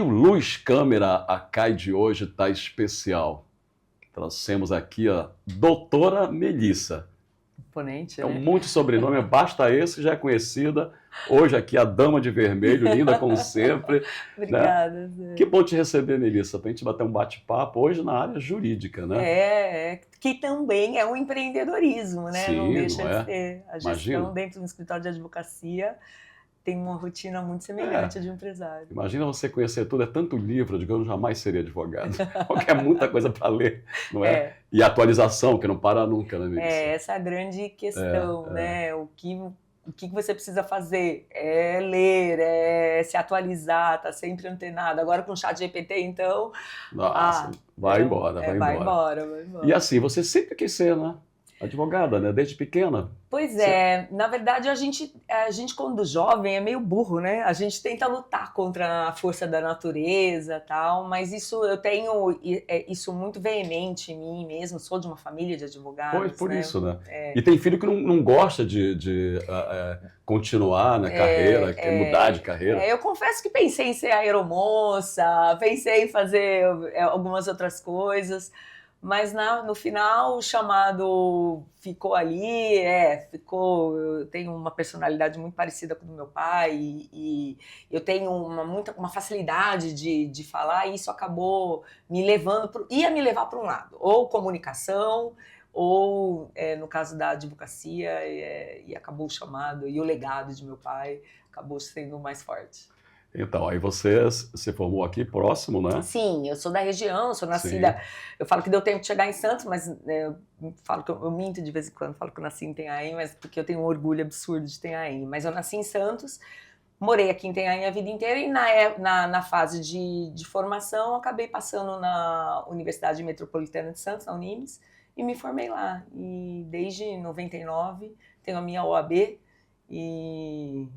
o Luz Câmera Acai de hoje está especial. Trouxemos aqui a doutora Melissa. Imponente, É né? muito sobrenome, basta esse, já é conhecida. Hoje aqui a Dama de Vermelho, linda como sempre. Obrigada, Né? Zé. Que bom te receber, Melissa, para a gente bater um bate-papo hoje na área jurídica, né? Que também é um empreendedorismo, né? Não Sim, deixa não de é? ser. A Imagina. gestão dentro de um escritório de advocacia tem uma rotina muito semelhante à de um empresário. Imagina você conhecer tudo, é tanto livro, de que eu jamais seria advogado. Porque é muita coisa para ler, não é? E atualização, que não para nunca, né, Melissa? Essa é a grande questão, né? O que você precisa fazer é ler, é se atualizar, tá sempre antenado. Agora com o chat GPT, então... Nossa, vai embora. Vai embora. E assim, você sempre quis ser, né? Advogada, né? Desde pequena. Pois é, na verdade a gente quando jovem é meio burro, né? A gente tenta lutar contra a força da natureza e tal, mas isso eu tenho isso muito veemente em mim mesmo, sou de uma família de advogados. Por isso, né? E tem filho que não gosta de continuar na carreira, quer mudar de carreira. Eu confesso que pensei em ser aeromoça, pensei em fazer algumas outras coisas, mas no final o chamado ficou ali, eu tenho uma personalidade muito parecida com a do meu pai e eu tenho uma facilidade de falar, e isso acabou ia me levar para um lado, ou comunicação, ou no caso da advocacia, e acabou o chamado e o legado de meu pai acabou sendo mais forte. Então, aí você se formou aqui próximo, né? Sim, eu sou da região, sou nascida... Sim. Eu falo que deu tempo de chegar em Santos, mas eu falo que eu minto de vez em quando, falo que eu nasci em Itanhaém, mas porque eu tenho um orgulho absurdo de Itanhaém. Mas eu nasci em Santos, morei aqui em Itanhaém a vida inteira e na fase de formação acabei passando na Universidade Metropolitana de Santos, na Unimes, e me formei lá. E desde 99 tenho a minha OAB e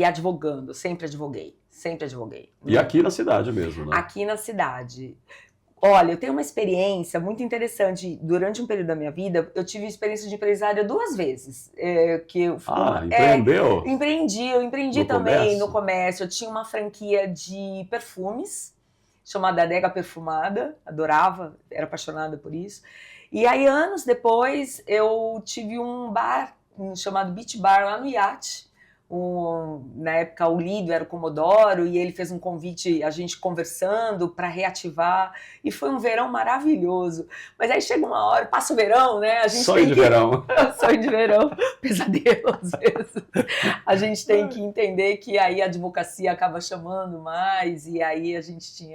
advogando, sempre advoguei. E aqui na cidade mesmo, né? Aqui na cidade. Olha, eu tenho uma experiência muito interessante. Durante um período da minha vida, eu tive experiência de empresária 2 vezes. Empreendeu? Eu empreendi também no comércio. Eu tinha uma franquia de perfumes, chamada Adega Perfumada, adorava, era apaixonada por isso. E aí, anos depois, eu tive um bar chamado Beach Bar lá no Iate. Na época o Lido era o Comodoro e ele fez um convite, a gente conversando para reativar, e foi um verão maravilhoso. Mas aí chega uma hora, passa o verão, né? A gente sonho de verão. Sonho de verão, pesadelo às vezes. A gente tem que entender que aí a advocacia acaba chamando mais, e aí a gente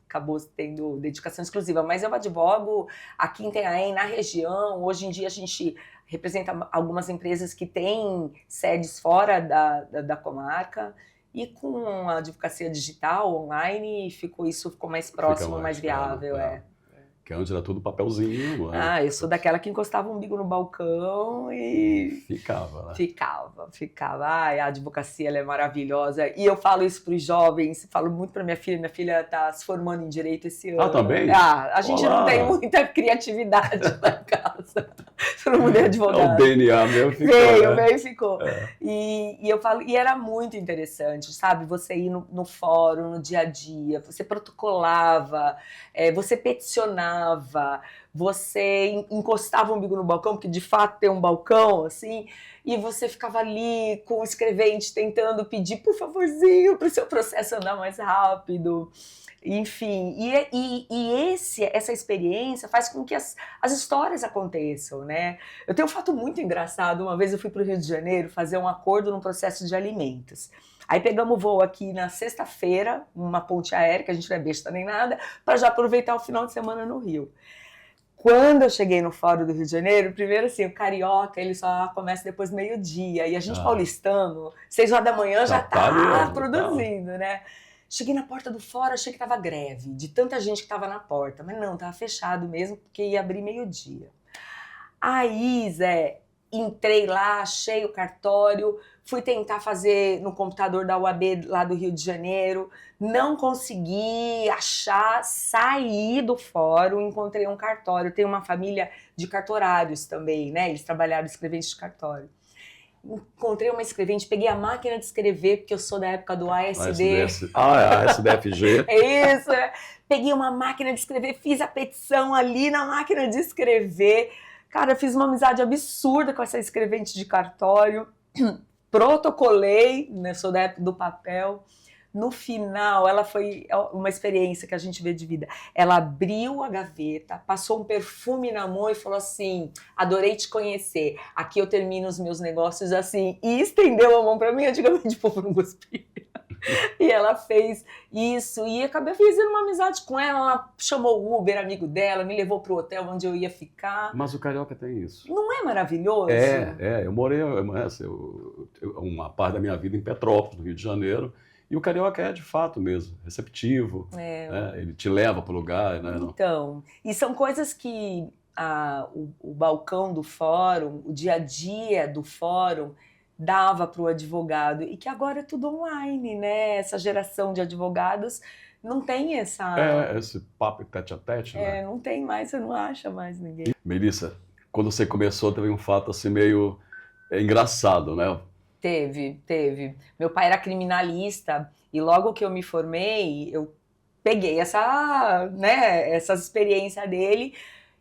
acabou tendo dedicação exclusiva. Mas eu advogo aqui em Itanhaém, na região. Hoje em dia a gente representa algumas empresas que têm sedes fora da comarca, e com a advocacia digital, online, isso ficou mais próximo, mais viável. Que antes era tudo papelzinho, não é? Eu sou daquela que encostava o umbigo no balcão e... Ficava, né? Ficava. A advocacia ela é maravilhosa. E eu falo isso para os jovens, falo muito para minha filha está se formando em Direito esse ano. Também? A gente não tem muita criatividade lá em casa. Todo mundo é advogado. O DNA meu ficou. Veio e ficou. E eu falo, e era muito interessante, sabe? Você ir no fórum, no dia a dia, você protocolava, você peticionava, você encostava o umbigo no balcão, porque de fato tem um balcão, assim, e você ficava ali com o escrevente tentando pedir, por favorzinho, para o seu processo andar mais rápido. Enfim, essa experiência faz com que as histórias aconteçam, né? Eu tenho um fato muito engraçado. Uma vez eu fui para o Rio de Janeiro fazer um acordo num processo de alimentos. Aí pegamos o voo aqui na sexta-feira, uma ponte aérea, que a gente não é besta nem nada, para já aproveitar o final de semana no Rio. Quando eu cheguei no Fórum do Rio de Janeiro, primeiro assim, o carioca, ele só começa depois do meio-dia, e a gente paulistano, 6 horas da manhã já tá produzindo, né? Cheguei na porta do fórum, achei que tava greve, de tanta gente que tava na porta, mas não, tava fechado mesmo, porque ia abrir meio-dia. Aí, Zé, entrei lá, achei o cartório, fui tentar fazer no computador da UAB lá do Rio de Janeiro, não consegui achar, saí do fórum, encontrei um cartório. Tem uma família de cartorários também, né? Eles trabalharam escreventes de cartório. encontrei uma escrevente, peguei a máquina de escrever, porque eu sou da época do ASD. ASDFG. É isso, né? Peguei uma máquina de escrever, fiz a petição ali na máquina de escrever. Cara, eu fiz uma amizade absurda com essa escrevente de cartório. Protocolei, né? Sou da época do papel. No final, ela foi uma experiência que a gente vê de vida. Ela abriu a gaveta, passou um perfume na mão e falou assim: adorei te conhecer, aqui eu termino os meus negócios assim. E estendeu a mão para mim, antigamente o povo não cuspia. E ela fez isso, e acabei fazendo uma amizade com ela. Ela chamou o Uber, amigo dela, me levou pro hotel onde eu ia ficar. Mas o carioca tem isso. Não é maravilhoso? Eu morei uma parte da minha vida em Petrópolis, no Rio de Janeiro, e o carioca é de fato mesmo, receptivo, né? Ele te leva para o lugar. Né? Então, e são coisas que o balcão do fórum, o dia a dia do fórum, dava para o advogado, e que agora é tudo online, né? Essa geração de advogados não tem esse papo tete-a-tete, né? Não tem mais, você não acha mais ninguém. Melissa, quando você começou, teve um fato assim meio engraçado, né? Teve. Meu pai era criminalista, e logo que eu me formei, eu peguei essa experiência dele,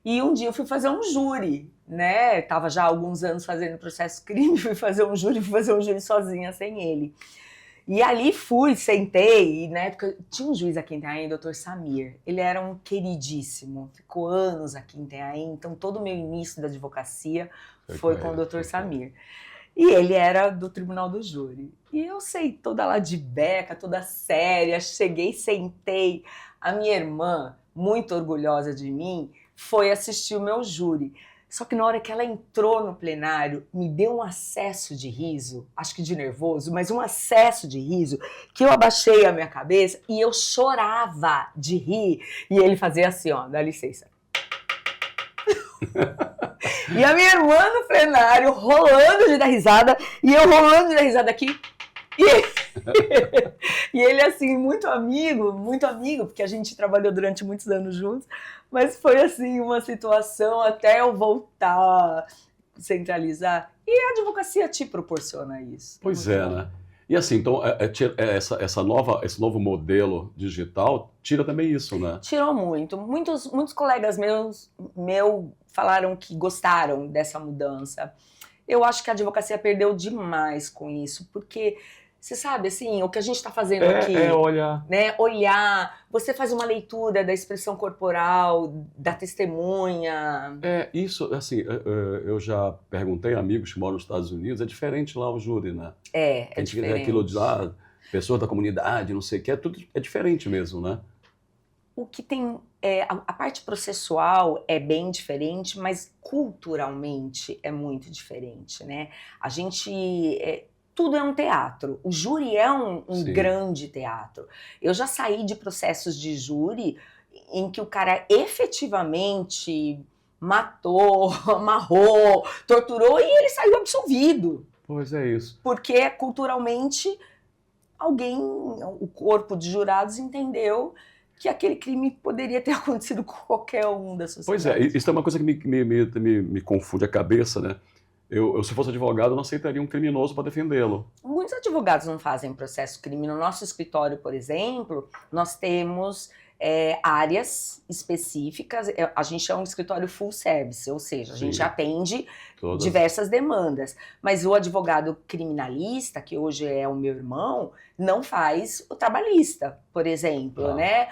e um dia eu fui fazer um júri, né? Tava já há alguns anos fazendo processo crime, fui fazer um júri sozinha, sem ele. E ali sentei, e na época tinha um juiz aqui em Itanhaém, o Dr. Samir. Ele era um queridíssimo, ficou anos aqui em Itanhaém, então todo o meu início da advocacia foi com o Dr. Samir. E ele era do Tribunal do Júri. E eu sei, toda lá de beca, toda séria, cheguei, sentei. A minha irmã, muito orgulhosa de mim, foi assistir o meu júri. Só que na hora que ela entrou no plenário, me deu um acesso de riso, acho que de nervoso, mas um acesso de riso, que eu abaixei a minha cabeça e eu chorava de rir. E ele fazia assim, ó, dá licença. E a minha irmã no plenário, rolando de dar risada, e eu rolando de dar risada aqui. E ele, assim, muito amigo, porque a gente trabalhou durante muitos anos juntos, mas foi, assim, uma situação até eu voltar a centralizar. E a advocacia te proporciona isso. Pois é, né? E assim, então, esse novo modelo digital tira também isso, né? Tirou muito. Muitos colegas meus falaram que gostaram dessa mudança. Eu acho que a advocacia perdeu demais com isso, porque você sabe, assim, o que a gente está fazendo aqui... olhar. Né? Olhar, você faz uma leitura da expressão corporal, da testemunha. Isso, assim, eu já perguntei a amigos que moram nos Estados Unidos, é diferente lá o júri, né? É diferente. Aquilo de lá, pessoas da comunidade, não sei o que, tudo é diferente mesmo, né? O que tem... a parte processual é bem diferente, mas culturalmente é muito diferente, né? A gente... tudo é um teatro. O júri é um grande teatro. Eu já saí de processos de júri em que o cara efetivamente matou, amarrou, torturou e ele saiu absolvido. Pois é isso. Porque culturalmente o corpo de jurados entendeu que aquele crime poderia ter acontecido com qualquer um da sociedade. Pois é, isso é uma coisa que me confunde a cabeça, né? Eu, se fosse advogado, eu não aceitaria um criminoso para defendê-lo. Muitos advogados não fazem processo crime. No nosso escritório, por exemplo, nós temos áreas específicas. A gente é um escritório full service, ou seja, a gente atende diversas demandas. Mas o advogado criminalista, que hoje é o meu irmão, não faz o trabalhista, por exemplo, né?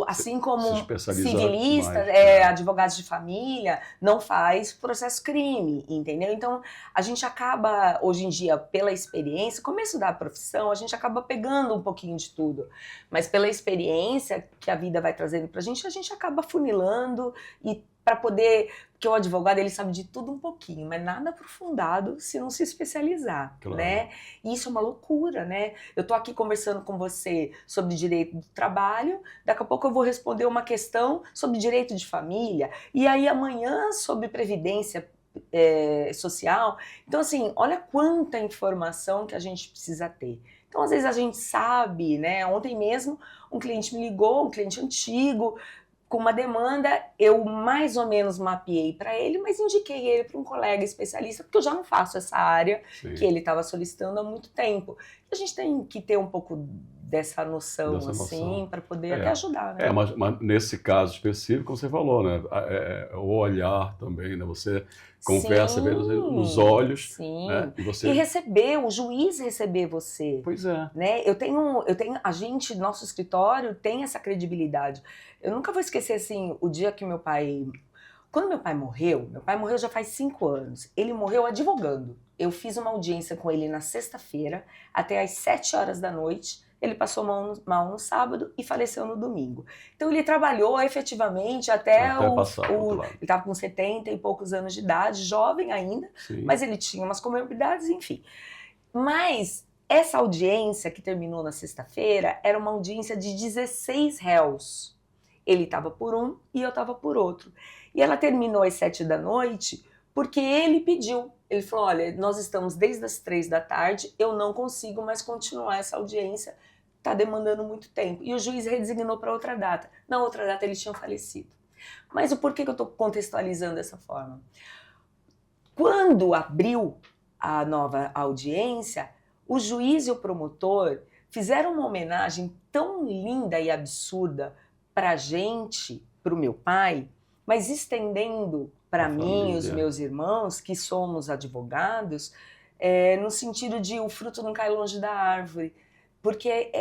Assim como civilistas, advogados de família, não faz processo crime, entendeu? Então, a gente acaba, hoje em dia, pela experiência, começo da profissão, a gente acaba pegando um pouquinho de tudo. Mas pela experiência que a vida vai trazendo pra gente, a gente acaba funilando e para poder... Porque o advogado, ele sabe de tudo um pouquinho, mas nada aprofundado se não se especializar, né? E isso é uma loucura, né? Eu tô aqui conversando com você sobre direito do trabalho, daqui a pouco eu vou responder uma questão sobre direito de família, e aí amanhã sobre previdência social. Então, assim, olha quanta informação que a gente precisa ter. Então, às vezes a gente sabe, né? Ontem mesmo, um cliente me ligou, um cliente antigo, com uma demanda, eu mais ou menos mapeei para ele, mas indiquei ele para um colega especialista, porque eu já não faço essa área que ele estava solicitando há muito tempo. E a gente tem que ter um pouco dessa noção, assim, para poder até ajudar, né? Mas nesse caso específico, como você falou, né? O olhar também, né? Você conversa vendo nos olhos, né? E receber, o juiz receber você. Pois é. Né? A gente, nosso escritório tem essa credibilidade. Eu nunca vou esquecer, assim, o dia que quando meu pai morreu já faz 5 anos, ele morreu advogando. Eu fiz uma audiência com ele na sexta-feira, até às 7 horas da noite, ele passou mal no sábado e faleceu no domingo. Então ele trabalhou efetivamente até ele estava com 70 e poucos anos de idade, jovem ainda, mas ele tinha umas comorbidades, enfim. Mas essa audiência que terminou na sexta-feira era uma audiência de 16 réus. Ele estava por um e eu estava por outro. E ela terminou às 7 da noite porque ele pediu. Ele falou, olha, nós estamos desde as 3 da tarde, eu não consigo mais continuar essa audiência, está demandando muito tempo. E o juiz redesignou para outra data. Na outra data ele tinha falecido. Mas o porquê que eu estou contextualizando dessa forma? Quando abriu a nova audiência, o juiz e o promotor fizeram uma homenagem tão linda e absurda para a gente, para o meu pai, mas estendendo para mim e os meus irmãos, que somos advogados, no sentido de o fruto não cai longe da árvore. Porque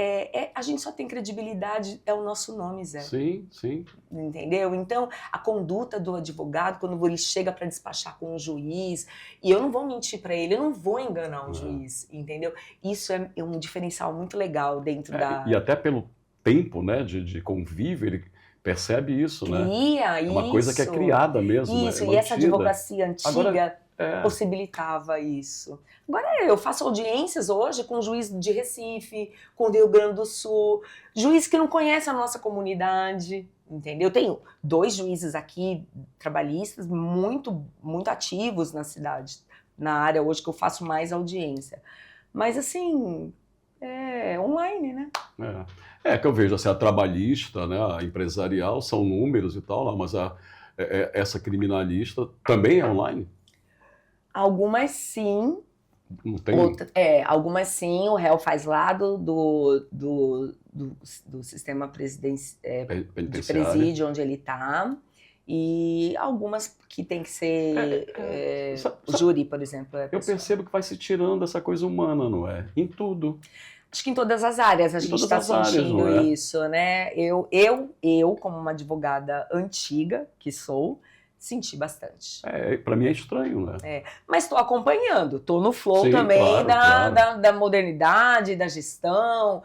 a gente só tem credibilidade, é o nosso nome, Zé. Sim, sim. Entendeu? Então, a conduta do advogado, quando ele chega para despachar com o juiz, e eu não vou mentir para ele, eu não vou enganar o juiz, entendeu? Isso é um diferencial muito legal dentro da... E até pelo tempo, né, de convívio, ele percebe isso, né? É uma coisa que é criada mesmo. Isso, e essa advocacia antiga possibilitava isso. Agora eu faço audiências hoje com o juiz de Recife, com o Rio Grande do Sul, juiz que não conhece a nossa comunidade, entendeu? Eu tenho 2 juízes aqui, trabalhistas, muito, muito ativos na cidade, na área hoje que eu faço mais audiência. Mas assim, online, né? Que eu vejo assim, a trabalhista, né, a empresarial, são números e tal, lá, mas essa criminalista também é online? Algumas sim. Não tem? Algumas sim, o réu faz lá do sistema de presídio onde ele está. E algumas que tem que ser o júri, por exemplo. Eu percebo que vai se tirando essa coisa humana, não é? Em tudo. Acho que em todas as áreas a gente está sentindo isso, né? Eu, como uma advogada antiga que sou, senti bastante. Para mim é estranho, né? Mas estou acompanhando, estou no flow também da modernidade, da gestão,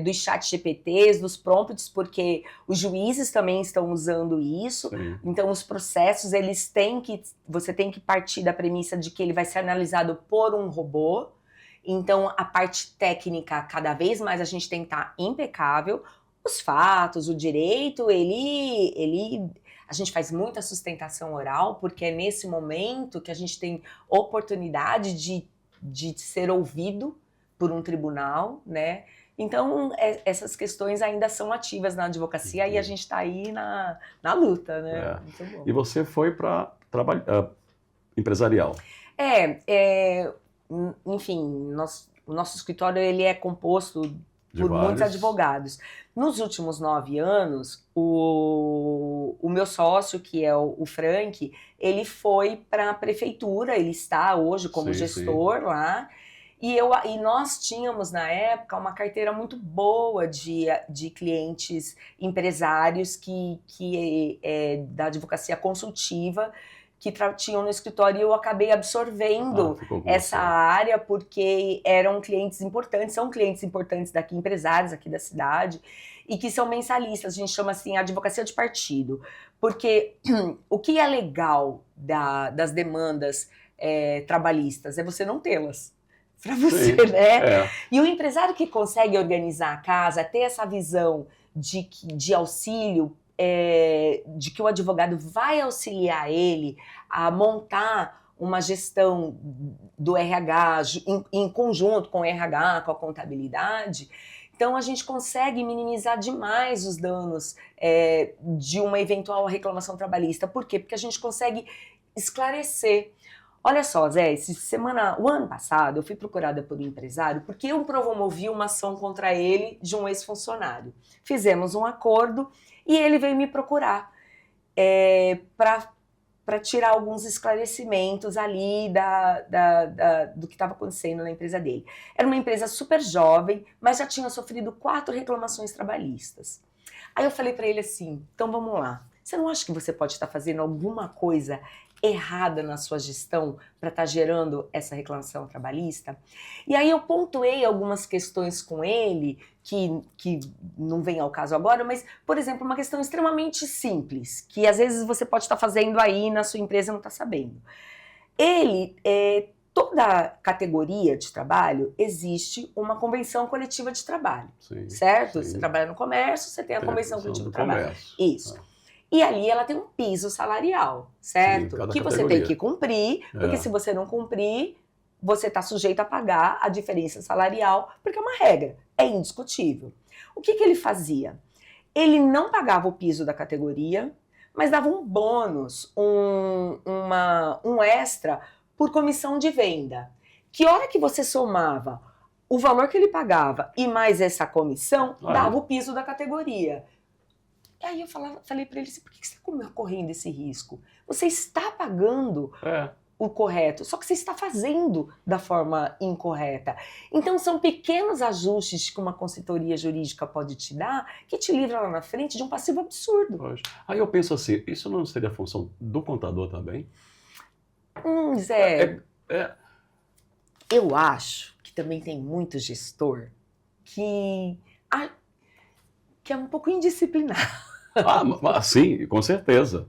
dos chat GPTs, dos prompts, porque os juízes também estão usando isso. Sim. Então os processos, você tem que partir da premissa de que ele vai ser analisado por um robô. Então a parte técnica, cada vez mais a gente tem que estar impecável. Os fatos, o direito, a gente faz muita sustentação oral, porque é nesse momento que a gente tem oportunidade de ser ouvido por um tribunal, né? Então, essas questões ainda são ativas na advocacia e a gente está aí na luta, né? Muito bom. E você foi para trabalhar empresarial? Enfim, o nosso escritório ele é composto por muitos advogados. Nos últimos 9 anos, o meu sócio, que é o Frank, ele foi para a prefeitura, ele está hoje como gestor lá, e nós tínhamos na época uma carteira muito boa de clientes empresários da advocacia consultiva, que tinham no escritório, e eu acabei absorvendo essa área porque eram clientes importantes, são clientes importantes daqui, empresários aqui da cidade, e que são mensalistas, a gente chama assim advocacia de partido, porque o que é legal das demandas trabalhistas é você não tê-las para você, né? E o empresário que consegue organizar a casa, ter essa visão de auxílio, de que o advogado vai auxiliar ele a montar uma gestão do RH em conjunto com o RH, com a contabilidade. Então a gente consegue minimizar demais os danos de uma eventual reclamação trabalhista. Por quê? Porque a gente consegue esclarecer. Olha só, Zé, o ano passado eu fui procurada por um empresário porque eu promovi uma ação contra ele de um ex-funcionário. Fizemos um acordo e ele veio me procurar para tirar alguns esclarecimentos ali do que estava acontecendo na empresa dele. Era uma empresa super jovem, mas já tinha sofrido 4 reclamações trabalhistas. Aí eu falei para ele assim, então vamos lá, você não acha que você pode estar fazendo alguma coisa errada na sua gestão para estar gerando essa reclamação trabalhista? E aí eu pontuei algumas questões com ele, que não vem ao caso agora, mas, por exemplo, uma questão extremamente simples, que às vezes você pode estar fazendo aí na sua empresa e não está sabendo. Toda categoria de trabalho existe uma convenção coletiva de trabalho, Sim, certo? sim. Você trabalha no comércio, você tem a convenção coletiva de trabalho. Comércio. Isso. E ali ela tem um piso salarial, certo? Sim, que categoria. Você tem que cumprir, porque se você não cumprir, você está sujeito a pagar a diferença salarial, porque é uma regra, é indiscutível. O que ele fazia? Ele não pagava o piso da categoria, mas dava um bônus, um extra por comissão de venda. Que hora que você somava o valor que ele pagava e mais essa comissão, dava o piso da categoria. E aí eu falei para ele assim, por que você está correndo esse risco? Você está pagando o correto, só que você está fazendo da forma incorreta. Então são pequenos ajustes que uma consultoria jurídica pode te dar que te livra lá na frente de um passivo absurdo. Aí eu penso assim, isso não seria a função do contador também? Zé, eu acho que também tem muito gestor que é um pouco indisciplinado. Sim, com certeza.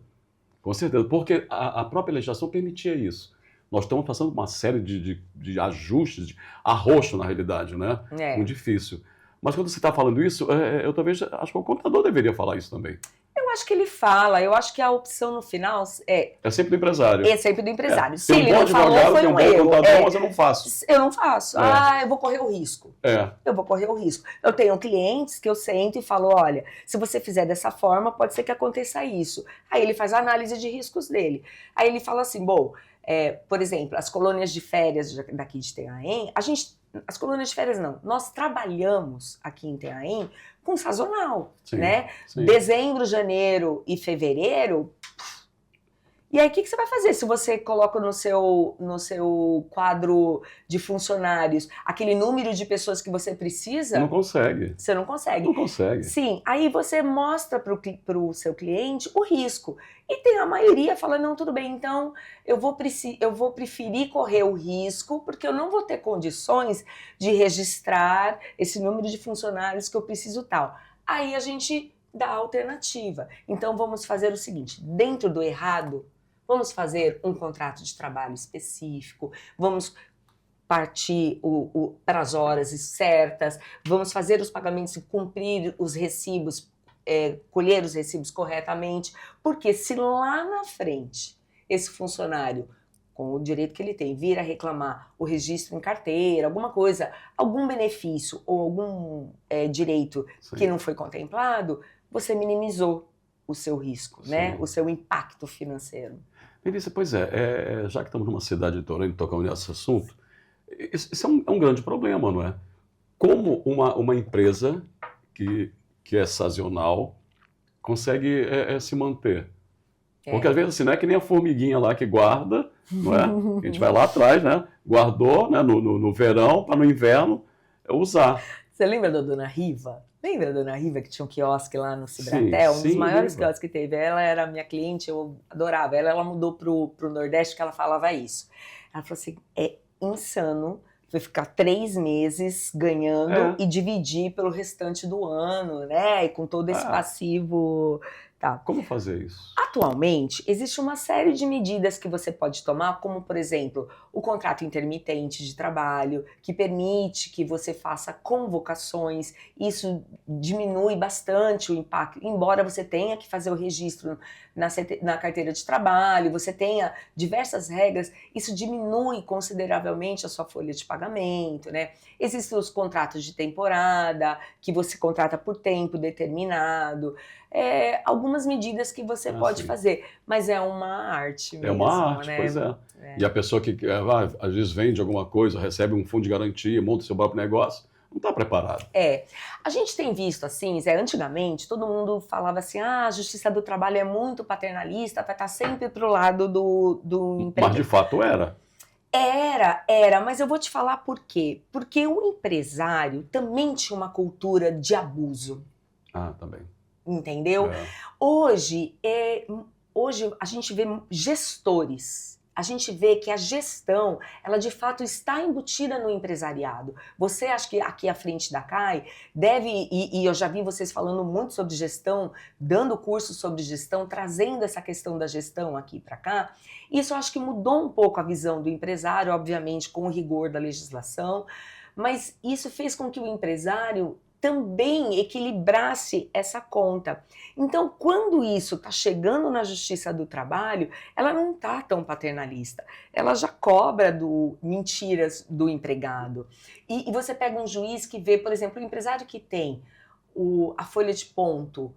Com certeza, porque a própria legislação permitia isso. Nós estamos passando uma série de ajustes, de arroxo na realidade, né? Muito difícil. Mas quando você está falando isso, eu talvez acho que o contador deveria falar isso também. Eu acho que ele fala, eu acho que a opção no final é sempre do empresário. É sempre do empresário. Se ele não falou, foi um erro. Contador, mas eu não faço. Eu não faço. Eu vou correr o risco. Eu vou correr o risco. Eu tenho clientes que eu sento e falo, olha, se você fizer dessa forma, pode ser que aconteça isso. Aí ele faz a análise de riscos dele. Aí ele fala assim, por exemplo, as colônias de férias daqui de Itanhaém, as colônias de férias não, nós trabalhamos aqui em Itanhaém com sazonal, né? Sim. Dezembro, janeiro e fevereiro. E aí, o que você vai fazer se você coloca no seu quadro de funcionários aquele número de pessoas que você precisa? Não consegue. Você não consegue. Não consegue. Sim, aí você mostra para o seu cliente o risco. E tem a maioria falando, não, tudo bem, então eu vou preferir correr o risco, porque eu não vou ter condições de registrar esse número de funcionários que eu preciso tal. Aí a gente dá a alternativa. Então vamos fazer o seguinte, dentro do errado, vamos fazer um contrato de trabalho específico, vamos partir para as horas certas, vamos fazer os pagamentos e cumprir os recibos, colher os recibos corretamente, porque se lá na frente esse funcionário, com o direito que ele tem, vir a reclamar o registro em carteira, alguma coisa, algum benefício ou algum direito que não foi contemplado, você minimizou o seu risco, né? O seu impacto financeiro. Melissa, pois já que estamos numa cidade litorânea e tocamos nesse assunto, isso é um grande problema, não é? Como uma empresa que é sazonal consegue se manter? Porque às vezes assim, não é que nem a formiguinha lá que guarda, não é? A gente vai lá atrás, né? Guardou, né? no verão, para no inverno usar. Você lembra da Dona Riva? Lembra da Dona Riva que tinha um quiosque lá no Cibratel? Um dos maiores quiosques que teve. Ela era minha cliente, eu adorava. Ela mudou pro Nordeste que ela falava isso. Ela falou assim, é insano você ficar 3 meses ganhando e dividir pelo restante do ano, né? E com todo esse passivo... Tá. Como fazer isso? Atualmente, existe uma série de medidas que você pode tomar, como, por exemplo, o contrato intermitente de trabalho, que permite que você faça convocações. Isso diminui bastante o impacto, embora você tenha que fazer o registro na carteira de trabalho, você tenha diversas regras, isso diminui consideravelmente a sua folha de pagamento, né? Existem os contratos de temporada, que você contrata por tempo determinado, algumas medidas que você pode sim. fazer, mas é uma arte mesmo, É uma arte, né? pois é. E a pessoa que às vezes vende alguma coisa, recebe um fundo de garantia, monta seu próprio negócio, não está preparado. A gente tem visto assim, Zé, antigamente todo mundo falava assim, a Justiça do Trabalho é muito paternalista, vai estar sempre pro lado do empregador. Mas de fato era. Era, mas eu vou te falar por quê. Porque o empresário também tinha uma cultura de abuso. Também. Entendeu? Hoje a gente vê gestores. A gente vê que a gestão, ela de fato está embutida no empresariado. Você acha que aqui à frente da CAI deve, e eu já vi vocês falando muito sobre gestão, dando curso sobre gestão, trazendo essa questão da gestão aqui para cá. Isso eu acho que mudou um pouco a visão do empresário, obviamente com o rigor da legislação, mas isso fez com que o empresário também equilibrasse essa conta. Então, quando isso está chegando na Justiça do Trabalho, ela não está tão paternalista. Ela já cobra mentiras do empregado. E você pega um juiz que vê, por exemplo, o empresário que tem a folha de ponto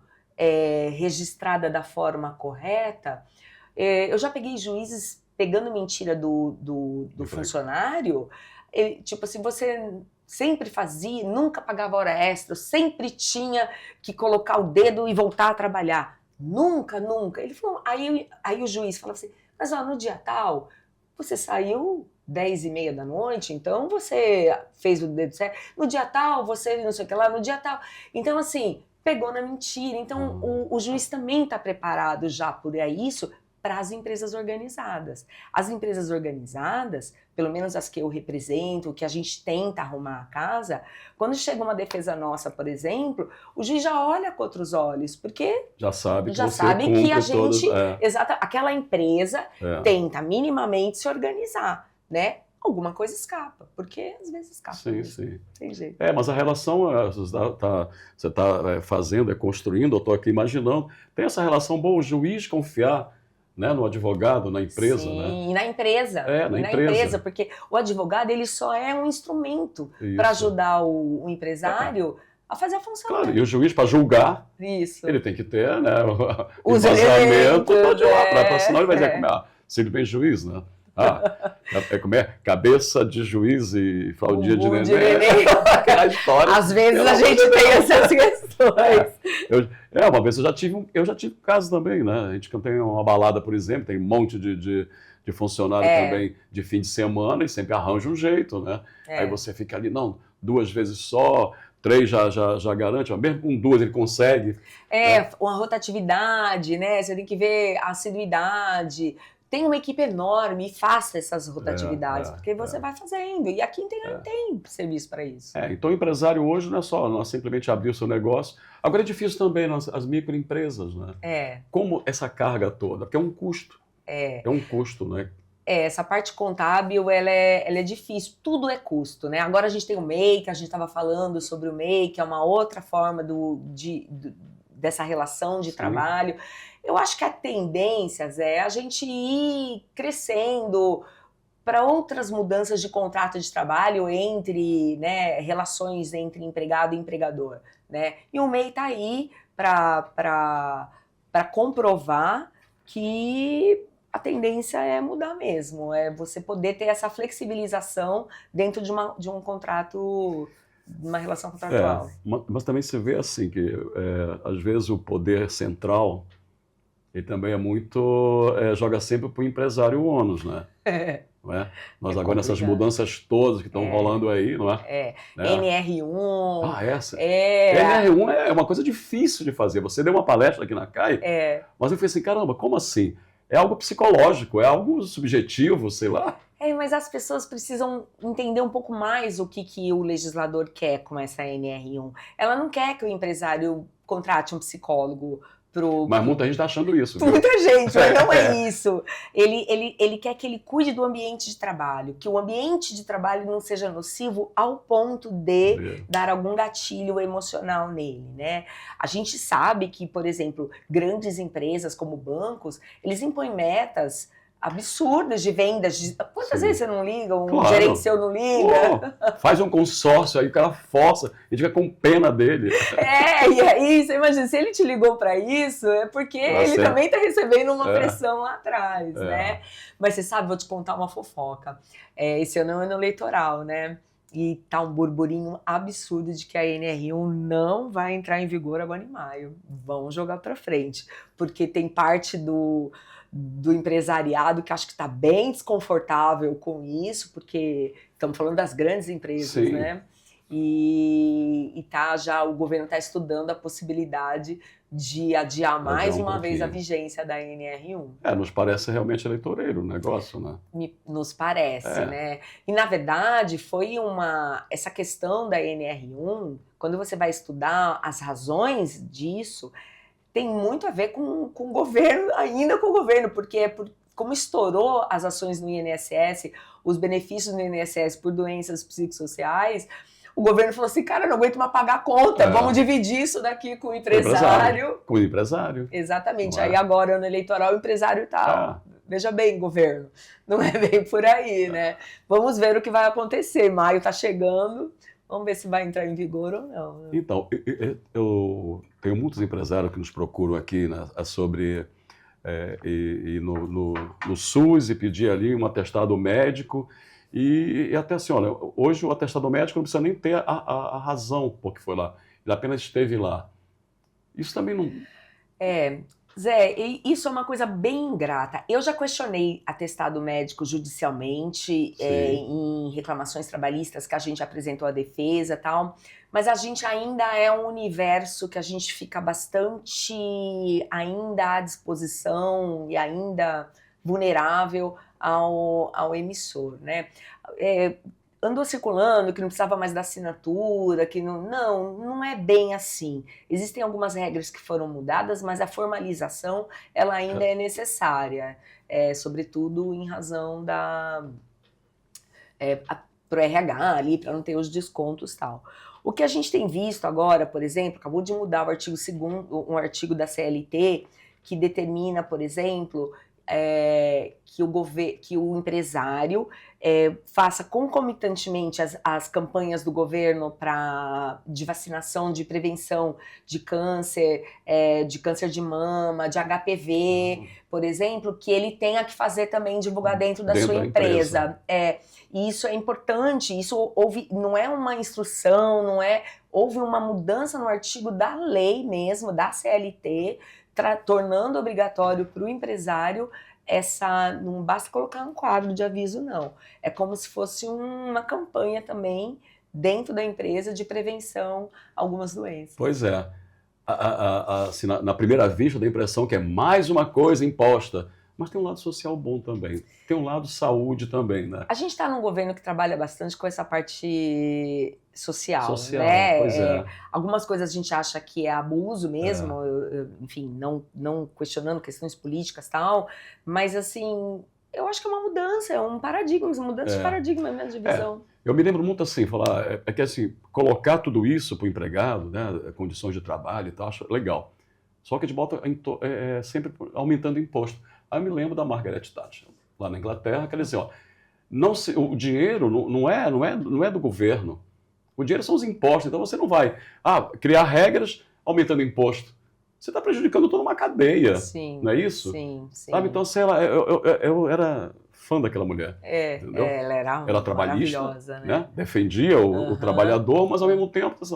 registrada da forma correta. Eu já peguei juízes pegando mentira do funcionário. Tipo assim, você sempre fazia, nunca pagava hora extra, sempre tinha que colocar o dedo e voltar a trabalhar. Nunca. Ele falou, aí o juiz falava assim, mas no dia tal, você saiu 10h30 da noite, então você fez o dedo certo. No dia tal, você não sei o que lá, no dia tal. Então, assim, pegou na mentira. Então, o juiz também está preparado já por isso para as empresas organizadas. As empresas organizadas, pelo menos as que eu represento, que a gente tenta arrumar a casa, quando chega uma defesa nossa, por exemplo, o juiz já olha com outros olhos, porque já sabe que, que a gente, aquela empresa tenta minimamente se organizar, né? Alguma coisa escapa, porque às vezes escapa. Sim. Tem jeito. Mas a relação você está fazendo, construindo, eu estou aqui imaginando, tem essa relação boa, o juiz confiar, né, no advogado, na empresa. Sim, né? E na empresa. Na empresa, porque o advogado ele só é um instrumento para ajudar o empresário a fazer a função. Claro, e o juiz, para julgar, ele tem que ter, né, o embasamento todo lá, para senão ele vai dizer, sendo bem juiz, né? Como é? Cabeça de juiz e fraldinha de neném. Aquela história. Às vezes a gente tem essas questões. Uma vez eu já tive caso também, né? A gente tem uma balada, por exemplo, tem um monte de funcionário também de fim de semana e sempre arranja um jeito, né? Aí você fica ali, 2 vezes só, 3 já garante, mesmo com 2 ele consegue. Uma rotatividade, né? Você tem que ver a assiduidade. Tem uma equipe enorme e faça essas rotatividades, porque você vai fazendo. E aqui tem serviço para isso. Então o empresário hoje não é só simplesmente abrir o seu negócio. Agora é difícil também as microempresas, né? Como essa carga toda, porque é um custo. É um custo, né? Essa parte contábil, ela é difícil, tudo é custo, né? Agora a gente tem o MEI, que a gente estava falando sobre o MEI, que é uma outra forma dessa relação de trabalho. Eu acho que a tendência é a gente ir crescendo para outras mudanças de contrato de trabalho relações entre empregado e empregador, né? E o MEI está aí para comprovar que a tendência é mudar mesmo, é você poder ter essa flexibilização dentro de um contrato, de uma relação contratual. Mas também se vê assim, que às vezes o poder central, ele também joga sempre para o empresário o ônus, né? Não é? Nós agora nessas mudanças todas que estão rolando aí, não é? NR1. Essa? NR1 é uma coisa difícil de fazer. Você deu uma palestra aqui na CAI, mas eu falei assim, caramba, como assim? É algo psicológico, é algo subjetivo, sei lá. Mas as pessoas precisam entender um pouco mais o que o legislador quer com essa NR1. Ela não quer que o empresário contrate um psicólogo Mas muita gente está achando isso. Viu? Muita gente, mas não é isso. Ele quer que ele cuide do ambiente de trabalho, que o ambiente de trabalho não seja nocivo ao ponto de dar algum gatilho emocional nele, né? A gente sabe que, por exemplo, grandes empresas como bancos, eles impõem metas absurdas de vendas. Quantas vezes você não liga? Um gerente seu não liga? Faz um consórcio, aí o cara força e fica com pena dele. E aí, você imagina, se ele te ligou para isso, é porque ele também está recebendo uma pressão lá atrás, né? Mas você sabe, vou te contar uma fofoca. Esse ano é um ano eleitoral, né? E tá um burburinho absurdo de que a NR1 não vai entrar em vigor agora em maio. Vão jogar para frente, porque tem parte do empresariado que acho que está bem desconfortável com isso, porque estamos falando das grandes empresas, Sim. né? E o governo está estudando a possibilidade de adiar mais uma vez a vigência da NR1. Nos parece realmente eleitoreiro o negócio, né? Nos parece, né? E, na verdade, essa questão da NR1, quando você vai estudar as razões disso, tem muito a ver com o governo, ainda com o governo, porque como estourou as ações no INSS, os benefícios no INSS por doenças psicossociais, o governo falou assim, cara, não aguento mais pagar a conta, vamos dividir isso daqui com o empresário. Com o empresário. Exatamente. Aí agora, ano eleitoral, o empresário tá... Veja bem, governo, não é bem por aí, né? Vamos ver o que vai acontecer. Maio tá chegando... Vamos ver se vai entrar em vigor ou não. Né? Então, eu tenho muitos empresários que nos procuram aqui, né, sobre ir no SUS e pedir ali um atestado médico. E até assim, olha, hoje o atestado médico não precisa nem ter a razão por que foi lá. Ele apenas esteve lá. Isso também não... Zé, isso é uma coisa bem ingrata. Eu já questionei atestado médico judicialmente, em reclamações trabalhistas que a gente apresentou à defesa e tal, mas a gente ainda é um universo que a gente fica bastante ainda à disposição e ainda vulnerável ao emissor, né? Andou circulando que não precisava mais da assinatura, que não é bem assim. Existem algumas regras que foram mudadas, mas a formalização ela ainda é necessária, sobretudo em razão pro RH ali, para não ter os descontos e tal. O que a gente tem visto agora, por exemplo, acabou de mudar o artigo 2º, um artigo da CLT, que determina, por exemplo, que o empresário faça concomitantemente as campanhas do governo de vacinação, de prevenção de câncer de mama, de HPV, por exemplo, que ele tenha que fazer também divulgar dentro da sua empresa. E isso é importante, isso não é uma instrução, houve uma mudança no artigo da lei mesmo, da CLT, tornando obrigatório para o empresário não basta colocar um quadro de aviso, não. É como se fosse uma campanha também dentro da empresa de prevenção a algumas doenças. Pois é. Assim, na primeira vista, dá a impressão que é mais uma coisa imposta. Mas tem um lado social bom também. Tem um lado saúde também, né? A gente está num governo que trabalha bastante com essa parte social, né? Pois Algumas coisas a gente acha que é abuso mesmo, enfim, não questionando questões políticas e tal, mas assim, eu acho que é uma mudança, é um paradigma, uma mudança de paradigma mesmo, de visão. Eu me lembro muito assim, falar, que assim, colocar tudo isso para o empregado, né, condições de trabalho e tal, acho legal. Só que de volta sempre aumentando o imposto. Aí eu me lembro da Margaret Thatcher, lá na Inglaterra, que ela dizia, o dinheiro não é do governo, o dinheiro são os impostos, então você não vai criar regras aumentando o imposto. Você está prejudicando toda uma cadeia, não é isso? Sim. Sabe? Então, sei lá, eu era fã daquela mulher, entendeu? Ela era trabalhista, né? Defendia o trabalhador, mas ao mesmo tempo, assim,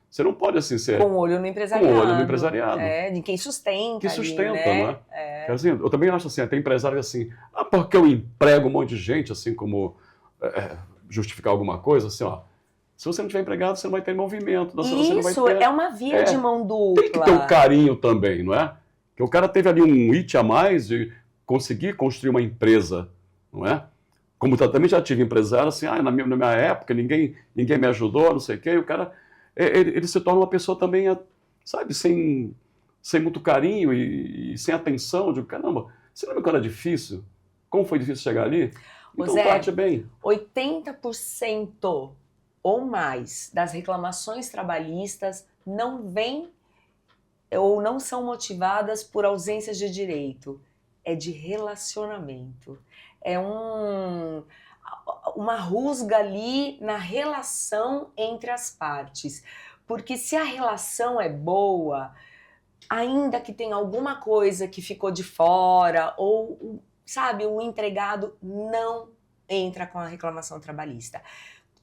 você não pode assim ser... Com olho no empresariado. Com olho no empresariado. De quem sustenta. Que sustenta, ali, né? não é? Quer dizer, eu também acho assim, tem empresário assim, porque eu emprego um monte de gente, assim, como justificar alguma coisa, assim, se você não tiver empregado, você não vai ter movimento. Você não vai ter... é uma via de mão dupla. Tem que ter um carinho também, não é? Que o cara teve ali um it a mais de conseguir construir uma empresa, não é? Como também já tive empresário assim, na minha época ninguém me ajudou, não sei o quê, e o cara... Ele se torna uma pessoa também, sabe, sem sem muito carinho e sem atenção. Eu digo, caramba, você lembra que era difícil? Como foi difícil chegar ali? Então Zé, trate bem. 80% ou mais das reclamações trabalhistas não vêm ou não são motivadas por ausências de direito. É de relacionamento. É uma rusga ali na relação entre as partes. Porque se a relação é boa, ainda que tenha alguma coisa que ficou de fora, ou, sabe, o empregado não entra com a reclamação trabalhista.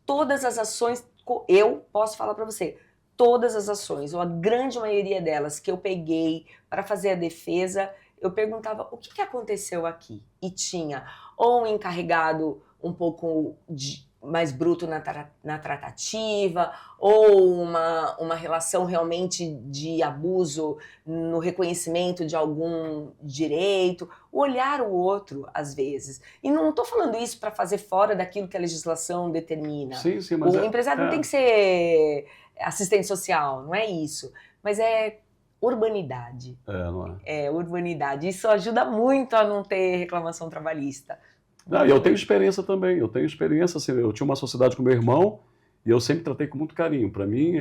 Todas as ações, eu posso falar para você, todas as ações, ou a grande maioria delas que eu peguei para fazer a defesa, eu perguntava o que aconteceu aqui? E tinha ou um encarregado um pouco mais bruto na tratativa, ou uma relação realmente de abuso no reconhecimento de algum direito, olhar o outro, às vezes. E não estou falando isso para fazer fora daquilo que a legislação determina. Sim, mas o empresário não tem que ser assistente social, não é isso. Mas é urbanidade. Não é? É urbanidade. Isso ajuda muito a não ter reclamação trabalhista. Não, e eu tenho experiência também. Eu tenho experiência, assim, eu tinha uma sociedade com meu irmão e eu sempre tratei com muito carinho. Para mim,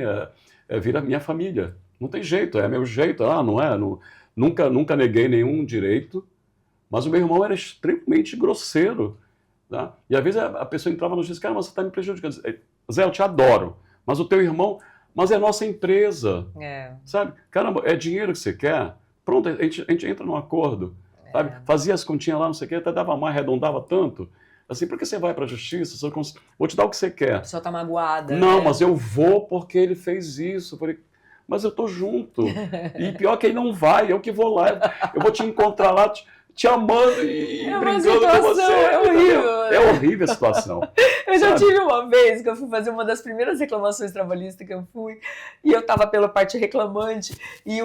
vira minha família. Não tem jeito, é meu jeito. Não é? Nunca neguei nenhum direito, mas o meu irmão era extremamente grosseiro. Tá? E às vezes a pessoa entrava nos dias, cara, mas você está me prejudicando. Zé, eu te adoro, mas o teu irmão, mas é nossa empresa. Sabe? Caramba, é dinheiro que você quer? Pronto, a gente entra num acordo. Sabe? Fazia as continhas lá, não sei o quê, até dava mais, arredondava tanto. Assim, por que você vai para a justiça? Vou te dar o que você quer. A pessoa tá magoada. Não, mas eu vou porque ele fez isso. Eu falei, mas eu tô junto. E pior que ele não vai, eu que vou lá. Eu vou te encontrar lá, te amando e brincando com você. É horrível. É horrível a situação. Eu já tive uma vez que eu fui fazer uma das primeiras reclamações trabalhistas que eu fui, e eu tava pela parte reclamante, e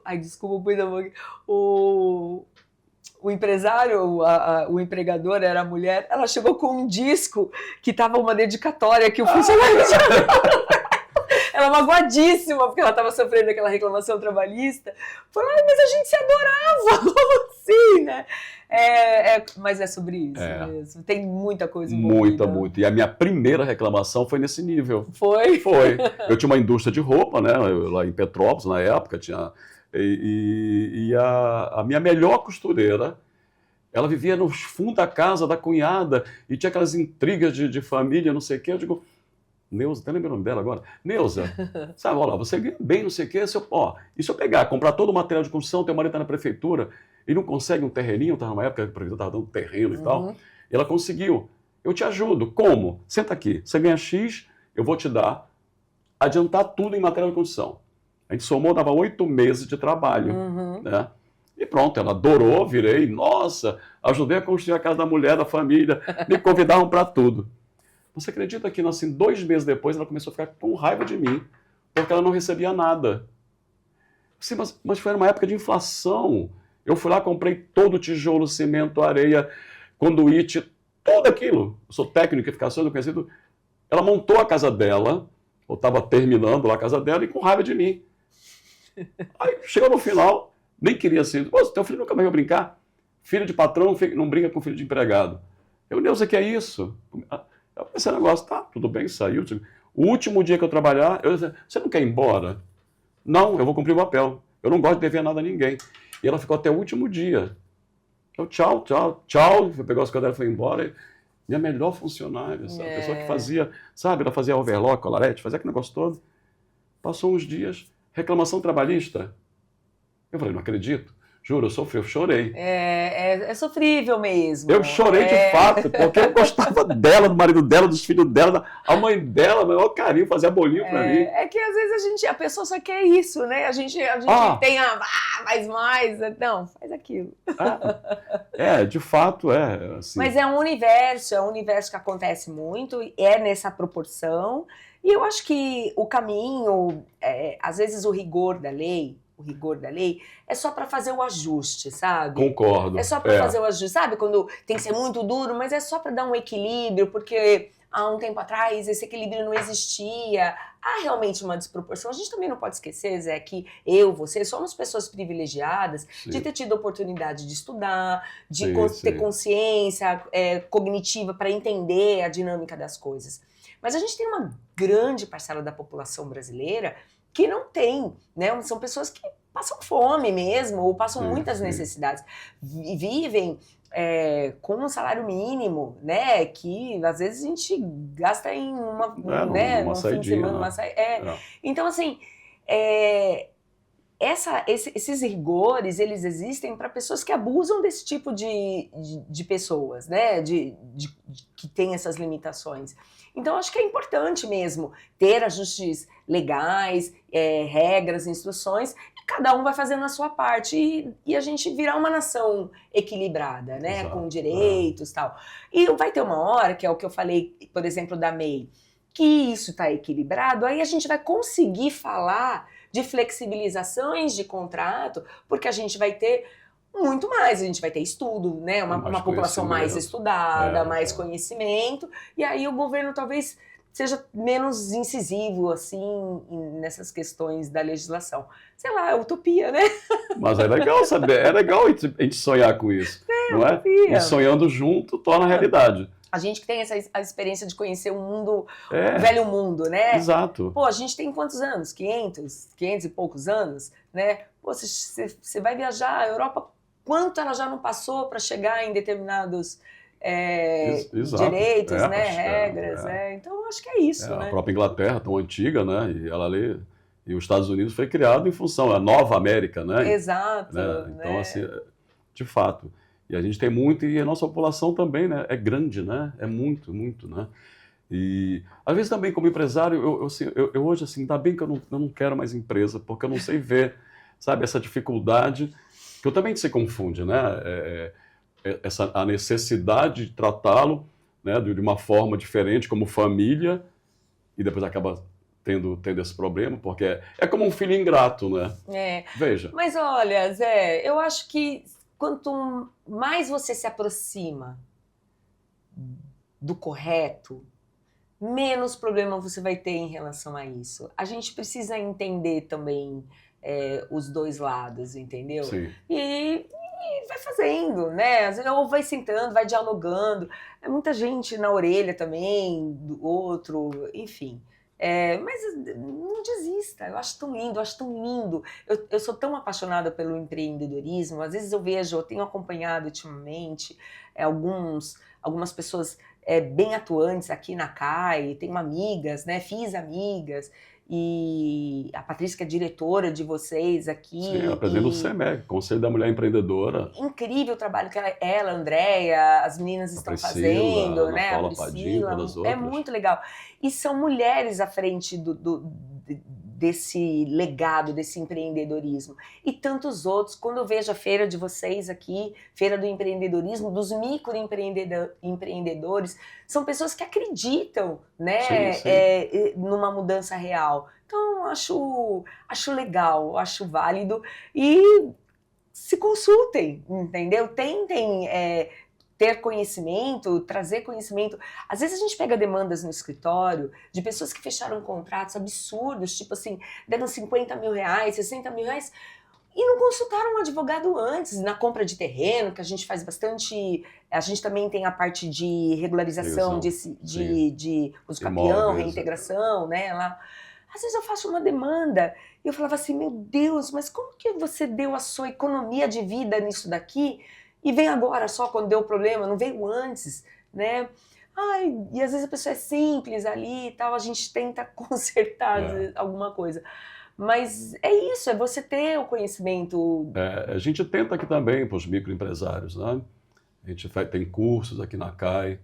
ai, desculpa, pus a boca. O empresário, o empregador, era a mulher, ela chegou com um disco que tava uma dedicatória que o funcionário tinha. Ela magoadíssima, porque ela estava sofrendo aquela reclamação trabalhista. Falou, mas a gente se adorava, como assim, né? Mas é sobre isso mesmo. Tem muita coisa envolvida. Muita. E a minha primeira reclamação foi nesse nível. Foi? Foi. Eu tinha uma indústria de roupa, né? Lá em Petrópolis, na época, tinha... E a minha melhor costureira, ela vivia no fundo da casa da cunhada e tinha aquelas intrigas de família, não sei o quê. Eu digo, Neuza, até lembro o nome dela agora. Neuza, sabe, olha lá, você ganha bem, não sei o quê. E se eu pegar, comprar todo o material de construção, teu marido está na prefeitura e não consegue um terreninho, estava numa época que a prefeitura estava dando terreno e tal. E ela conseguiu. Eu te ajudo. Como? Senta aqui. Você ganha X, eu vou te adiantar tudo em material de construção. A gente somou, dava 8 meses de trabalho. Né? E pronto, ela adorou, virei, nossa, ajudei a construir a casa da mulher, da família, me convidavam para tudo. Você acredita que, assim, 2 meses depois, ela começou a ficar com raiva de mim, porque ela não recebia nada. Sim, mas foi uma época de inflação. Eu fui lá, comprei todo o tijolo, cimento, areia, conduíte, tudo aquilo. Eu sou técnico em edificação, eu conhecido. Ela montou a casa dela, eu estava terminando lá a casa dela, e com raiva de mim. Aí chegou no final, nem queria assim, teu filho nunca mais vai brincar? Filho de patrão não brinca com filho de empregado. Neuza, que é isso? Eu pensei, negócio, tá, tudo bem, saiu. O último dia que eu trabalhar, eu disse, você não quer ir embora? Não, eu vou cumprir o papel. Eu não gosto de dever nada a ninguém. E ela ficou até o último dia. Eu, tchau. Pegou as cadeiras e foi embora. Minha melhor funcionária, sabe? A pessoa que fazia, sabe? Ela fazia overlock, colarete, fazia aquele negócio todo. Passou uns dias, reclamação trabalhista. Eu falei, não acredito. Juro, eu chorei. É sofrível mesmo. Eu chorei de fato, porque eu gostava dela, do marido dela, dos filhos dela, a mãe dela, maior carinho, fazia bolinho pra mim. É que às vezes a pessoa só quer isso, né? A gente tem mais. Não, faz aquilo. De fato é. Assim. Mas é um universo que acontece muito, é nessa proporção. E eu acho que o caminho, às vezes o rigor da lei, o rigor da lei, é só para fazer o ajuste, sabe? Concordo. É só para fazer o ajuste, sabe? Quando tem que ser muito duro, mas é só para dar um equilíbrio, porque há um tempo atrás esse equilíbrio não existia. Há realmente uma desproporção. A gente também não pode esquecer, Zé, que eu, você, somos pessoas privilegiadas de ter tido a oportunidade de estudar, de ter consciência cognitiva para entender a dinâmica das coisas. Mas a gente tem uma grande parcela da população brasileira que não tem, né? São pessoas que passam fome mesmo, ou passam muitas necessidades. Vivem com um salário mínimo, né? Que às vezes a gente gasta em uma fim de semana, Então, assim, esses rigores, eles existem para pessoas que abusam desse tipo de pessoas, né? Que tem essas limitações. Então, acho que é importante mesmo ter ajustes legais, regras, instruções, e cada um vai fazendo a sua parte e a gente virar uma nação equilibrada, né? Com direitos e tal. E vai ter uma hora, que é o que eu falei, por exemplo, da MEI, que isso está equilibrado, aí a gente vai conseguir falar de flexibilizações de contrato, porque a gente vai ter muito mais, a gente vai ter estudo, né? Uma população mais estudada, mais conhecimento, e aí o governo talvez seja menos incisivo, assim, nessas questões da legislação. Sei lá, é utopia, né? Mas é legal saber, é legal a gente sonhar com isso, não é? Utopia. E sonhando junto torna realidade. A gente que tem a experiência de conhecer o mundo, o velho mundo, né? Exato. Pô, a gente tem quantos anos? 500 e poucos anos, né? Pô, você vai viajar, a Europa, quanto ela já não passou para chegar em determinados direitos, né? Regras, Então, acho que é isso, né? A própria Inglaterra, tão antiga, né? E ela ali... E os Estados Unidos foi criado em função, a Nova América, né? Exato. Né? Então, assim, de fato... E a gente tem muito, e a nossa população também, né? É grande, né? É muito, muito, né? E às vezes também como empresário, eu hoje, assim, ainda bem que eu não quero mais empresa, porque eu não sei ver, sabe, essa dificuldade, que eu também se confunde, né? A necessidade de tratá-lo, né, de uma forma diferente, como família, e depois acaba tendo esse problema, porque é como um filho ingrato, né? Veja. Mas olha, Zé, eu acho que quanto mais você se aproxima do correto, menos problema você vai ter em relação a isso. A gente precisa entender também os dois lados, entendeu? Sim. E vai fazendo, né? Ou vai sentando, vai dialogando. É muita gente na orelha também, do outro, enfim. Mas não desista, eu acho tão lindo, eu sou tão apaixonada pelo empreendedorismo, às vezes eu tenho acompanhado ultimamente algumas pessoas bem atuantes aqui na CAI, tenho amigas, né, fiz amigas, e a Patrícia, que é diretora de vocês aqui. Sim, ela presidente do CEMEC, Conselho da Mulher Empreendedora. Incrível o trabalho que ela, a Andréia, as meninas estão fazendo, né? A Priscila, todas as outras. É muito legal. E são mulheres à frente desse legado, desse empreendedorismo. E tantos outros. Quando eu vejo a feira de vocês aqui, Feira do Empreendedorismo, dos microempreendedores, são pessoas que acreditam, né, sim. numa mudança real. Então, acho legal, acho válido. E se consultem, entendeu? Tentem ter conhecimento, trazer conhecimento. Às vezes a gente pega demandas no escritório de pessoas que fecharam contratos absurdos, tipo assim, deram 50 mil reais, 60 mil reais, e não consultaram um advogado antes, na compra de terreno, que a gente faz bastante. A gente também tem a parte de regularização de uso capião, reintegração, né? Lá. Às vezes eu faço uma demanda e eu falava assim, meu Deus, mas como que você deu a sua economia de vida nisso daqui? E vem agora só quando deu o problema, não veio antes, né? E às vezes a pessoa é simples ali e tal, a gente tenta consertar alguma coisa. Mas é isso, é você ter o conhecimento. A gente tenta aqui também para os microempresários, né? A gente tem cursos aqui na CAI.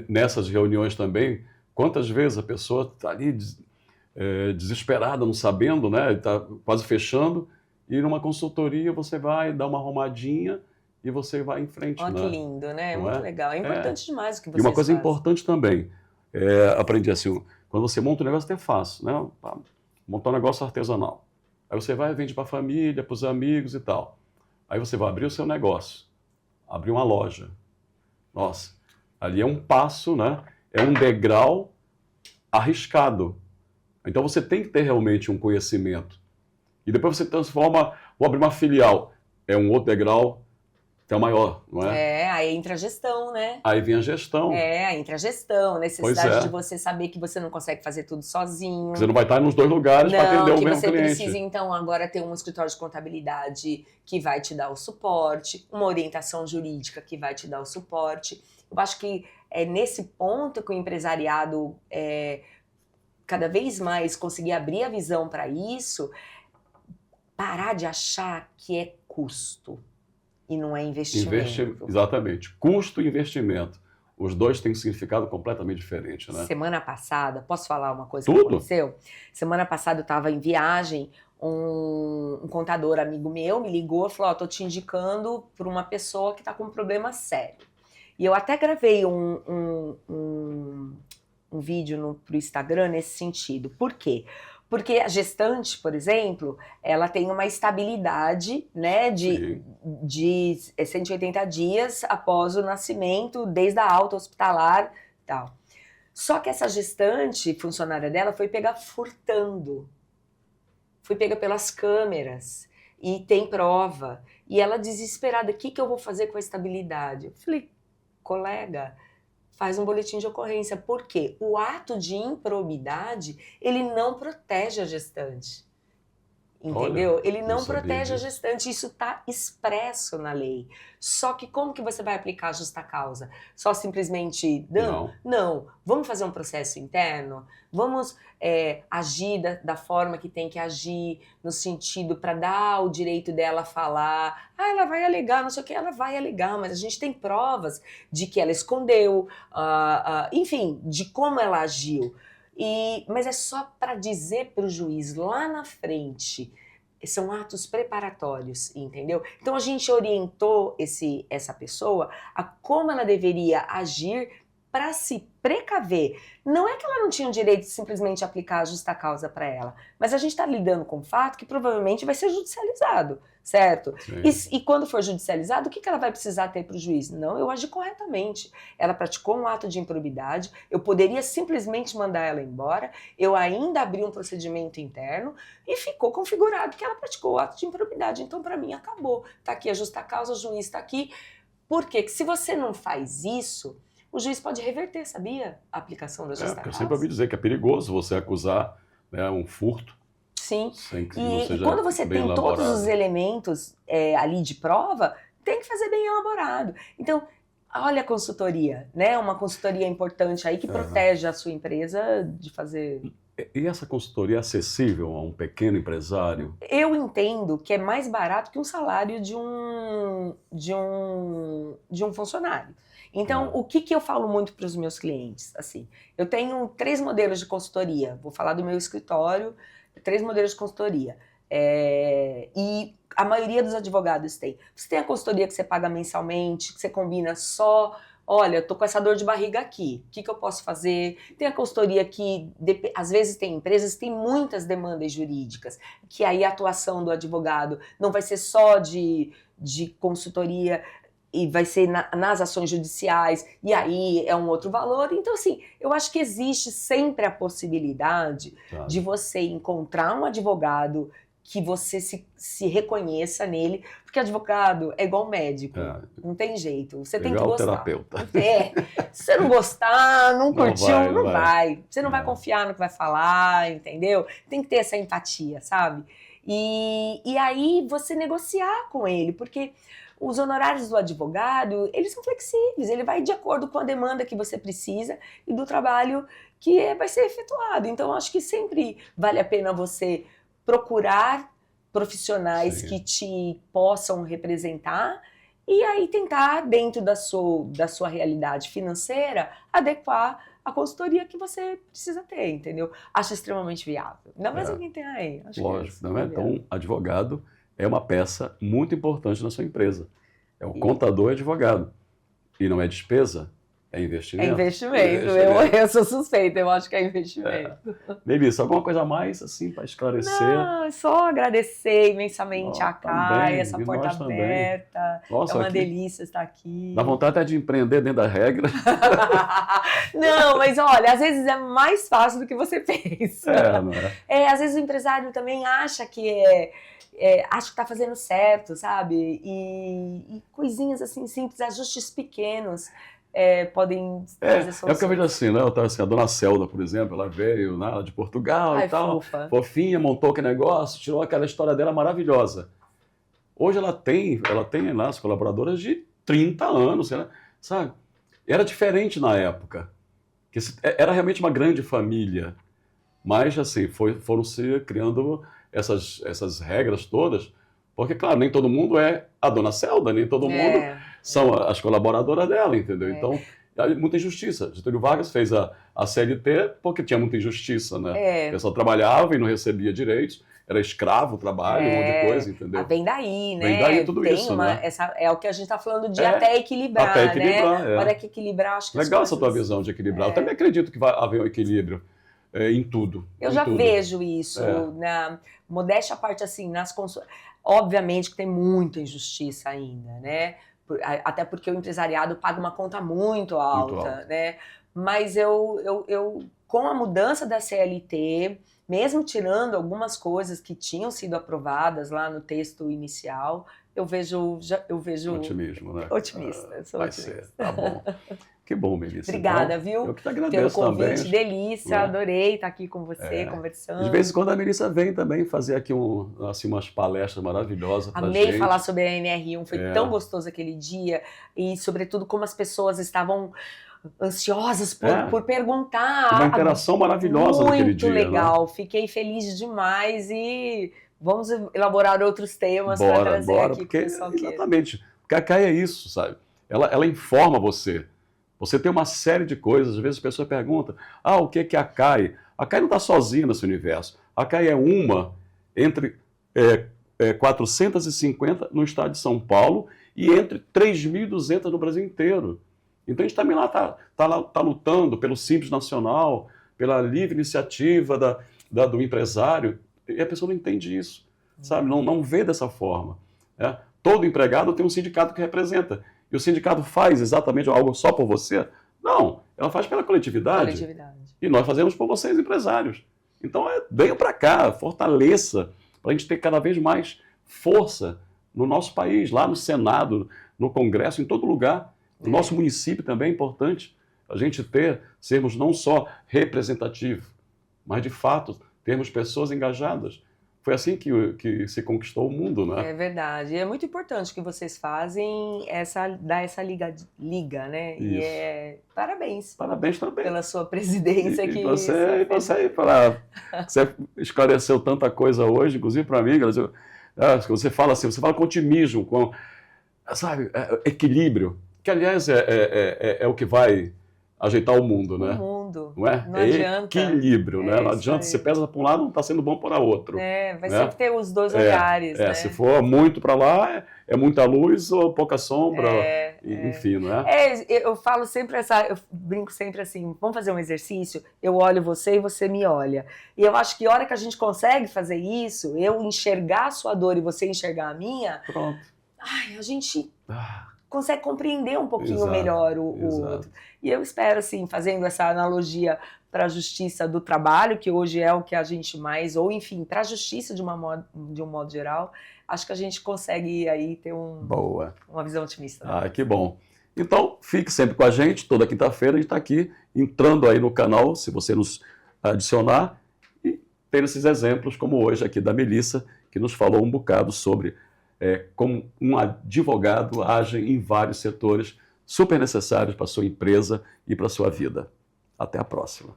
Nessas reuniões também, quantas vezes a pessoa está ali desesperada, não sabendo, né? Está quase fechando. E numa consultoria você vai dar uma arrumadinha e você vai em frente. Olha que lindo, né? Muito legal. É importante demais o que vocês fazem. E uma coisa fazem. Importante também, aprendi assim, quando você monta um negócio até fácil, né? Montar um negócio artesanal. Aí você vai e vende para a família, para os amigos e tal. Aí você vai abrir o seu negócio, abrir uma loja. Nossa, ali é um passo, né? É um degrau arriscado. Então você tem que ter realmente um conhecimento. E depois você transforma, vou abrir uma filial, é um outro degrau que é o maior, não é? Aí entra a gestão, né? Aí vem a gestão. Aí entra a gestão, necessidade de você saber que você não consegue fazer tudo sozinho. Você não vai estar nos dois lugares para atender o mesmo cliente. Que você precisa, então, agora ter um escritório de contabilidade que vai te dar o suporte, uma orientação jurídica que vai te dar o suporte. Eu acho que é nesse ponto que o empresariado, cada vez mais, conseguir abrir a visão para isso, parar de achar que é custo. E não é investimento. Exatamente. Custo e investimento. Os dois têm um significado completamente diferente, né? Semana passada, posso falar uma coisa Tudo? que aconteceu? Semana passada eu estava em viagem, um contador amigo meu me ligou e falou, tô te indicando para uma pessoa que está com um problema sério. E eu até gravei um vídeo pro Instagram nesse sentido. Por quê? Porque a gestante, por exemplo, ela tem uma estabilidade, né, de 180 dias após o nascimento, desde a alta hospitalar e tal. Só que essa gestante, funcionária dela, foi pega furtando. Foi pega pelas câmeras. E tem prova. E ela desesperada, o que eu vou fazer com a estabilidade? Eu falei, colega, faz um boletim de ocorrência. Por quê? O ato de improbidade, ele não protege a gestante. Entendeu? Olha, ele não disso. protege a gestante. Isso está expresso na lei. Só que como que você vai aplicar a justa causa? Só simplesmente dando? Não. Vamos fazer um processo interno? Vamos agir da forma que tem que agir, no sentido para dar o direito dela falar. Ela vai alegar, não sei o que, ela vai alegar, mas a gente tem provas de que ela escondeu, enfim, de como ela agiu. Mas é só para dizer para o juiz lá na frente, são atos preparatórios, entendeu? Então a gente orientou essa pessoa a como ela deveria agir para se precaver. Não é que ela não tinha o direito de simplesmente aplicar a justa causa para ela, mas a gente está lidando com o fato que provavelmente vai ser judicializado, certo? E quando for judicializado, o que ela vai precisar ter para o juiz? Não, eu agi corretamente. Ela praticou um ato de improbidade, eu poderia simplesmente mandar ela embora, eu ainda abri um procedimento interno e ficou configurado que ela praticou o ato de improbidade. Então, para mim, acabou. Está aqui a justa causa, o juiz está aqui. Por quê? Porque se você não faz isso, o juiz pode reverter, sabia? A aplicação da justa causa. Eu sempre ouvi dizer que é perigoso você acusar, né, um furto. Sim. Sem que E quando você tem elaborado. todos os elementos ali de prova, tem que fazer bem elaborado. Então, olha a consultoria, né? Uma consultoria importante aí que protege a sua empresa de fazer... E essa consultoria é acessível a um pequeno empresário? Eu entendo que é mais barato que um salário de um funcionário. Então, o que eu falo muito para os meus clientes? Assim, eu tenho 3 modelos de consultoria. Vou falar do meu escritório, 3 modelos de consultoria. E a maioria dos advogados tem. Você tem a consultoria que você paga mensalmente, que você combina só... Olha, eu tô com essa dor de barriga aqui, o que eu posso fazer? Tem a consultoria que, às vezes, tem empresas que têm muitas demandas jurídicas, que aí a atuação do advogado não vai ser só de consultoria, e vai ser nas ações judiciais, e aí é um outro valor. Então, assim, eu acho que existe sempre a possibilidade de você encontrar um advogado que você se reconheça nele, porque advogado é igual médico, não tem jeito, você tem que gostar. Terapeuta. Se você não gostar, não curtiu, não vai. Você não vai confiar no que vai falar, entendeu? Tem que ter essa empatia, sabe? E aí você negociar com ele, porque os honorários do advogado, eles são flexíveis, ele vai de acordo com a demanda que você precisa e do trabalho que vai ser efetuado. Então, acho que sempre vale a pena você procurar profissionais que te possam representar e aí tentar, dentro da sua realidade financeira, adequar a consultoria que você precisa ter, entendeu? Acho extremamente viável. Ainda mais alguém tem aí. Lógico, não é? Então, advogado é uma peça muito importante na sua empresa. É o contador e advogado. E não é despesa? É É investimento? investimento. Eu sou suspeita, eu acho que é investimento. Melissa, alguma coisa a mais, assim, para esclarecer? Não, só agradecer imensamente a Kai, Também, essa e porta nós também. aberta. Nossa, É uma aqui delícia estar aqui. dá vontade até de empreender dentro da regra. Não, mas olha, às vezes é mais fácil do que você pensa. Não é? Às vezes o empresário também acha que acha que está fazendo certo, sabe? E coisinhas assim simples, ajustes pequenos podem trazer É porque eu vejo soluções. assim, né? A dona Celda, por exemplo, ela veio de Portugal Ai, e tal, fofa. fofinha, montou aquele negócio, tirou aquela história dela maravilhosa. Hoje ela tem lá as colaboradoras de 30 anos, sabe? Era diferente na época, que era realmente uma grande família, mas assim, foram se criando essas regras todas, porque, claro, nem todo mundo é a dona Celda, nem todo mundo são as colaboradoras dela, entendeu? Então, há muita injustiça. Getúlio Vargas fez a CLT porque tinha muita injustiça, né? O pessoal trabalhava e não recebia direitos, era escravo o trabalho, um monte de coisa, entendeu? Vem daí, né? Vem daí tudo isso, né? É o que a gente está falando de até equilibrar, até equilibrar, né? Hora que equilibrar, acho que legal essa tua visão de equilibrar. Eu também acredito que vai haver um equilíbrio em tudo. Eu já vejo isso, na modéstia à parte, assim, obviamente que tem muita injustiça ainda, né? Até porque o empresariado paga uma conta muito alta, né? Mas eu, com a mudança da CLT, mesmo tirando algumas coisas que tinham sido aprovadas lá no texto inicial, eu vejo otimismo, né? Otimista, sou vai otimista. ser, tá bom. Que bom, Melissa. Obrigada, então, viu? Eu que te agradeço pelo convite, também. delícia, adorei estar aqui com você, conversando. De vez em quando a Melissa vem também fazer aqui umas palestras maravilhosas pra gente. Amei falar sobre a NR1, foi tão gostoso aquele dia, e sobretudo como as pessoas estavam ansiosas por perguntar. Uma interação maravilhosa naquele dia. Muito legal, né? Fiquei feliz demais e vamos elaborar outros temas para trazer aqui porque, pro pessoal. Exatamente, porque a CAI é isso, sabe? Ela informa você. Você tem uma série de coisas, às vezes as pessoas perguntam, o que é a CAI? A CAI não está sozinha nesse universo. A CAI é uma entre 450 no estado de São Paulo e entre 3.200 no Brasil inteiro. Então a gente também lá tá lutando pelo Simples Nacional, pela livre iniciativa do empresário, e a pessoa não entende isso, sabe? Não vê dessa forma. Todo empregado tem um sindicato que representa. E o sindicato faz exatamente algo só por você? Não, ela faz pela coletividade. E nós fazemos por vocês, empresários. Então, venham para cá, fortaleça, para a gente ter cada vez mais força no nosso país, lá no Senado, no Congresso, em todo lugar. No nosso município também é importante a gente sermos não só representativos, mas, de fato, termos pessoas engajadas. Foi assim que se conquistou o mundo, né? É verdade. E é muito importante o que vocês fazem, dar essa liga, né? Isso. E parabéns. Parabéns também. Pela sua presidência. Você esclareceu tanta coisa hoje, inclusive para mim, você fala assim, você fala com otimismo, sabe, equilíbrio, que aliás é o que vai ajeitar o mundo, né? O mundo. Não é? Não adianta. Equilíbrio, né? Não adianta, você pesa para um lado, não está sendo bom para outro. Vai sempre ter os dois olhares, né? Se for muito para lá, é muita luz ou pouca sombra, enfim, não é? Eu falo sempre eu brinco sempre assim, vamos fazer um exercício, eu olho você e você me olha. E eu acho que a hora que a gente consegue fazer isso, eu enxergar a sua dor e você enxergar a minha, pronto. A gente consegue compreender um pouquinho melhor o outro. E eu espero, assim, fazendo essa analogia para a justiça do trabalho, que hoje é o que a gente mais, ou enfim, para a justiça de um modo geral, acho que a gente consegue aí ter uma visão otimista. Que bom. Então, fique sempre com a gente, toda quinta-feira a gente está aqui, entrando aí no canal, se você nos adicionar, e ter esses exemplos, como hoje aqui da Melissa, que nos falou um bocado sobre como um advogado age em vários setores super necessários para a sua empresa e para a sua vida. Até a próxima.